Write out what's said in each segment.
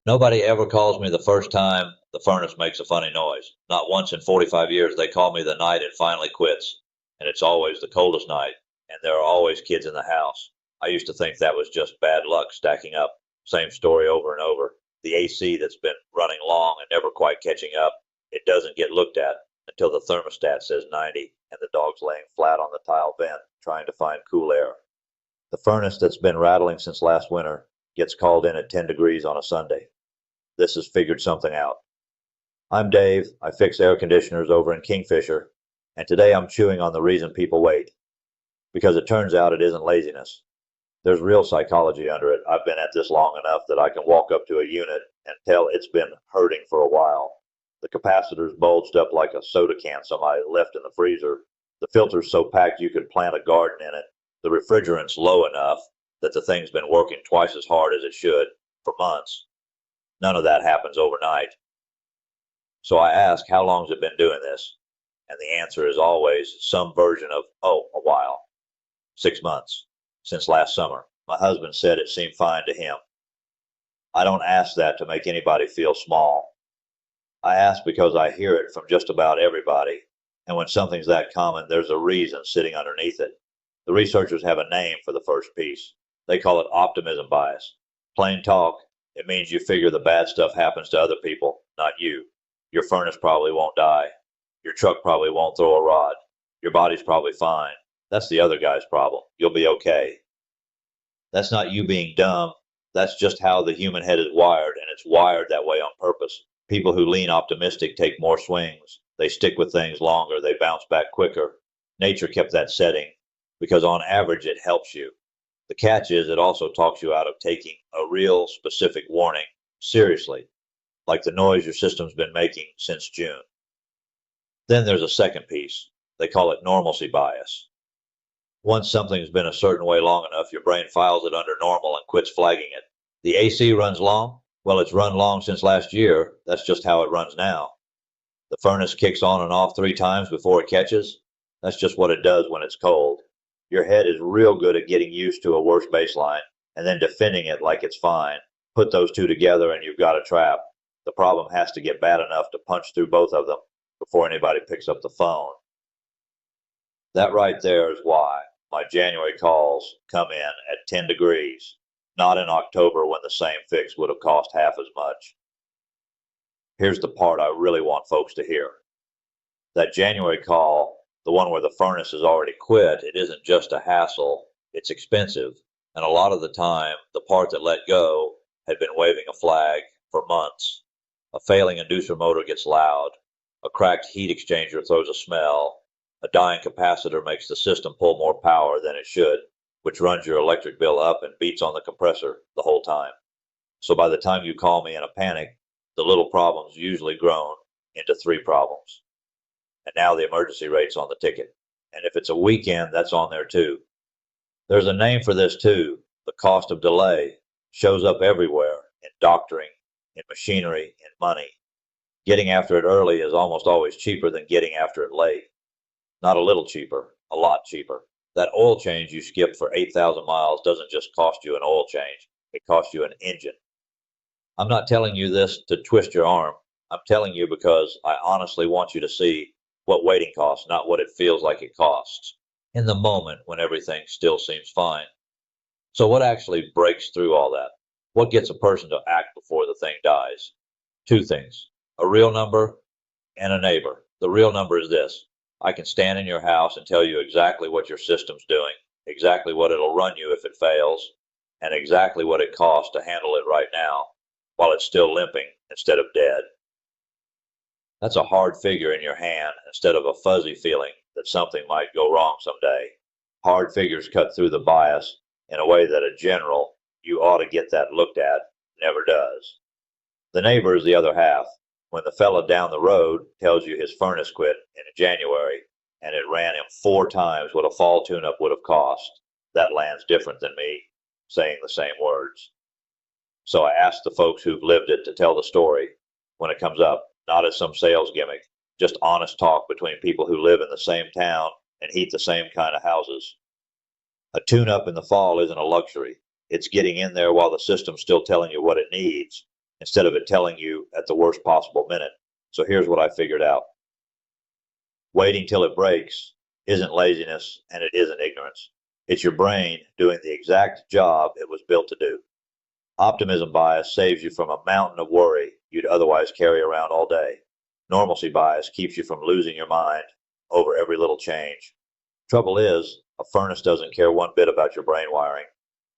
Nobody ever calls me the first time the furnace makes a funny noise. Not once in 45 years they call me the night it finally quits. And it's always the coldest night, and there are always kids in the house. I used to think that was just bad luck stacking up. Same story over and over. The AC that's been running long and never quite catching up, it doesn't get looked at until the thermostat says 90 and the dog's laying flat on the tile vent trying to find cool air. The furnace that's been rattling since last winter gets called in at 10 degrees on a Sunday. This has figured something out. I'm Dave. I fix air conditioners over in Kingfisher, and today I'm chewing on the reason people wait. Because it turns out it isn't laziness. There's real psychology under it. I've been at this long enough that I can walk up to a unit and tell it's been hurting for a while. The capacitor's bulged up like a soda can somebody left in the freezer. The filter's so packed you could plant a garden in it. The refrigerant's low enough that the thing's been working twice as hard as it should for months. None of that happens overnight. So I ask, how long's it been doing this? And the answer is always some version of, oh, a while. 6 months. Since last summer. My husband said it seemed fine to him. I don't ask that to make anybody feel small. I ask because I hear it from just about everybody. And when something's that common, there's a reason sitting underneath it. The researchers have a name for the first piece. They call it optimism bias. Plain talk, it means you figure the bad stuff happens to other people, not you. Your furnace probably won't die. Your truck probably won't throw a rod. Your body's probably fine. That's the other guy's problem. You'll be okay. That's not you being dumb. That's just how the human head is wired, and it's wired that way on purpose. People who lean optimistic take more swings. They stick with things longer. They bounce back quicker. Nature kept that setting because on average it helps you. The catch is it also talks you out of taking a real specific warning seriously, like the noise your system's been making since June. Then there's a second piece. They call it normalcy bias. Once something's been a certain way long enough, your brain files it under normal and quits flagging it. The AC runs long? Well, it's run long since last year. That's just how it runs now. The furnace kicks on and off 3 times before it catches? That's just what it does when it's cold. Your head is real good at getting used to a worse baseline and then defending it like it's fine. Put those two together and you've got a trap. The problem has to get bad enough to punch through both of them before anybody picks up the phone. That right there is why my January calls come in at 10 degrees, not in October when the same fix would have cost half as much. Here's the part I really want folks to hear. That January call, the one where the furnace has already quit, it isn't just a hassle, it's expensive. And a lot of the time, the part that let go had been waving a flag for months. A failing inducer motor gets loud. A cracked heat exchanger throws a smell. A dying capacitor makes the system pull more power than it should, which runs your electric bill up and beats on the compressor the whole time. So by the time you call me in a panic, the little problem's usually grown into 3 problems. And now the emergency rate's on the ticket. And if it's a weekend, that's on there too. There's a name for this too. The cost of delay shows up everywhere, in doctoring, in machinery, in money. Getting after it early is almost always cheaper than getting after it late. Not a little cheaper, a lot cheaper. That oil change you skipped for 8,000 miles doesn't just cost you an oil change, it costs you an engine. I'm not telling you this to twist your arm. I'm telling you because I honestly want you to see what waiting costs, not what it feels like it costs, in the moment when everything still seems fine. So what actually breaks through all that? What gets a person to act before the thing dies? 2 things, a real number and a neighbor. The real number is this. I can stand in your house and tell you exactly what your system's doing, exactly what it'll run you if it fails, and exactly what it costs to handle it right now, while it's still limping instead of dead. That's a hard figure in your hand instead of a fuzzy feeling that something might go wrong someday. Hard figures cut through the bias in a way that a general, you ought to get that looked at, never does. The neighbor is the other half. When the fella down the road tells you his furnace quit in January and it ran him 4 times what a fall tune-up would have cost, that lands different than me saying the same words. So I ask the folks who've lived it to tell the story when it comes up, not as some sales gimmick, just honest talk between people who live in the same town and heat the same kind of houses. A tune-up in the fall isn't a luxury. It's getting in there while the system's still telling you what it needs, instead of it telling you at the worst possible minute. So here's what I figured out. Waiting till it breaks isn't laziness and it isn't ignorance. It's your brain doing the exact job it was built to do. Optimism bias saves you from a mountain of worry you'd otherwise carry around all day. Normalcy bias keeps you from losing your mind over every little change. Trouble is, a furnace doesn't care one bit about your brain wiring.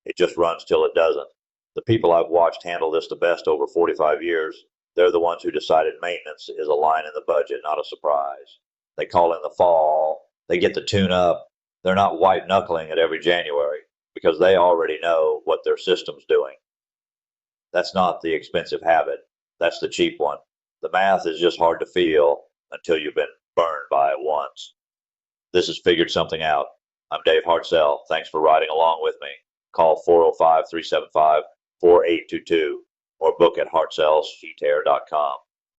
It just runs till it doesn't. The people I've watched handle this the best over 45 years, they're the ones who decided maintenance is a line in the budget, not a surprise. They call in the fall, they get the tune up. They're not white knuckling it every January because they already know what their system's doing. That's not the expensive habit. That's the cheap one. The math is just hard to feel until you've been burned by it once. This has Figured Something Out. I'm Dave Hartzell. Thanks for riding along with me. Call 405-375-4822 or book at hartzellsheetair.com.